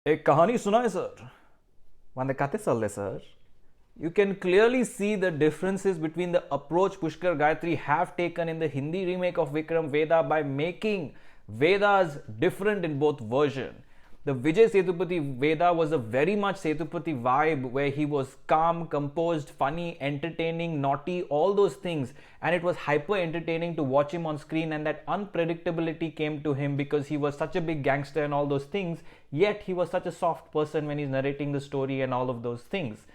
एक कहानी सुनाए sir Vande kate salle sir. You can clearly see the differences between the approach Pushkar Gayatri have taken in the Hindi remake of Vikram Vedha by making Vedas different in both versions. The Vijay Sethupathi Veda was a very much Sethupathi vibe where he was calm, composed, funny, entertaining, naughty, all those things, and it was hyper entertaining to watch him on screen, and that unpredictability came to him because he was such a big gangster and all those things, yet he was such a soft person when he's narrating the story and all of those things.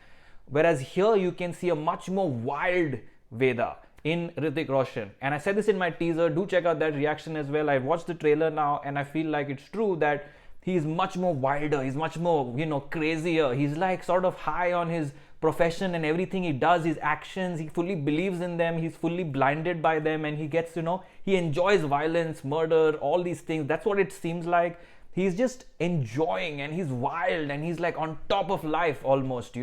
Whereas here you can see a much more wild Veda in Hrithik Roshan. And I said this in my teaser, do check out that reaction as well. I watched the trailer now and I feel like it's true that he's much more wilder, he's much more, crazier. He's like sort of high on his profession and everything he does, his actions, he fully believes in them, he's fully blinded by them, and he gets, he enjoys violence, murder, all these things. That's what it seems like. He's just enjoying and he's wild and he's like on top of life almost.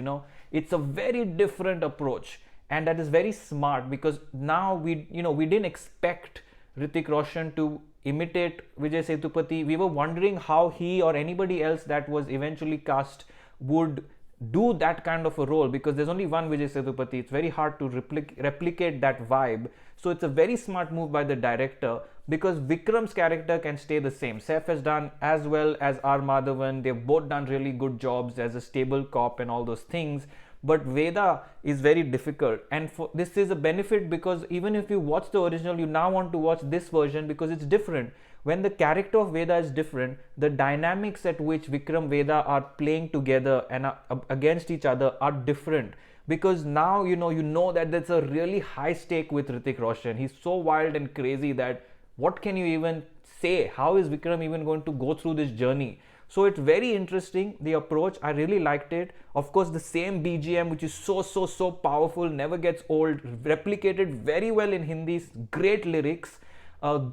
It's a very different approach, and that is very smart because now we didn't expect Hrithik Roshan to imitate Vijay Sethupathi. We were wondering how he or anybody else that was eventually cast would do that kind of a role, because there's only one Vijay Sethupathi. It's very hard to replicate that vibe. So it's a very smart move by the director, because Vikram's character can stay the same. Saif has done as well as R. Madhavan. They've both done really good jobs as a stable cop and all those things. But Veda is very difficult, and this is a benefit because even if you watch the original, you now want to watch this version because it's different. When the character of Veda is different, the dynamics at which Vikram Vedha are playing together and are against each other are different, because now you know that there's a really high stake with Hrithik Roshan. He's so wild and crazy that what can you even say? How is Vikram even going to go through this journey? So it's very interesting, the approach. I really liked it. Of course, the same BGM, which is so powerful, never gets old, replicated very well in Hindi, great lyrics,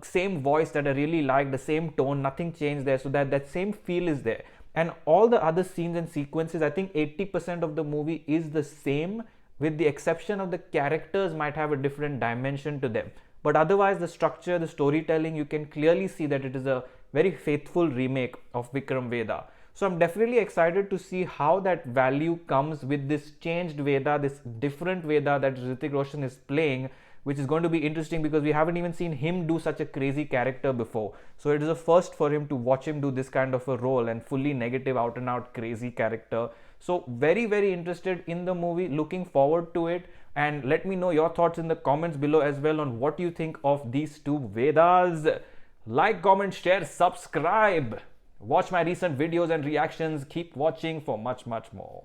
same voice that I really liked, the same tone, nothing changed there, so that same feel is there. And all the other scenes and sequences, I think 80% of the movie is the same, with the exception of the characters might have a different dimension to them. But otherwise, the structure, the storytelling, you can clearly see that it is a very faithful remake of Vikram Vedha. So I'm definitely excited to see how that value comes with this changed Veda, this different Veda that Hrithik Roshan is playing, which is going to be interesting because we haven't even seen him do such a crazy character before. So it is a first for him to watch him do this kind of a role and fully negative, out and out crazy character. So very interested in the movie, looking forward to it. And let me know your thoughts in the comments below as well on what you think of these two Vedas. Like, comment, share, subscribe. Watch my recent videos and reactions. Keep watching for much more.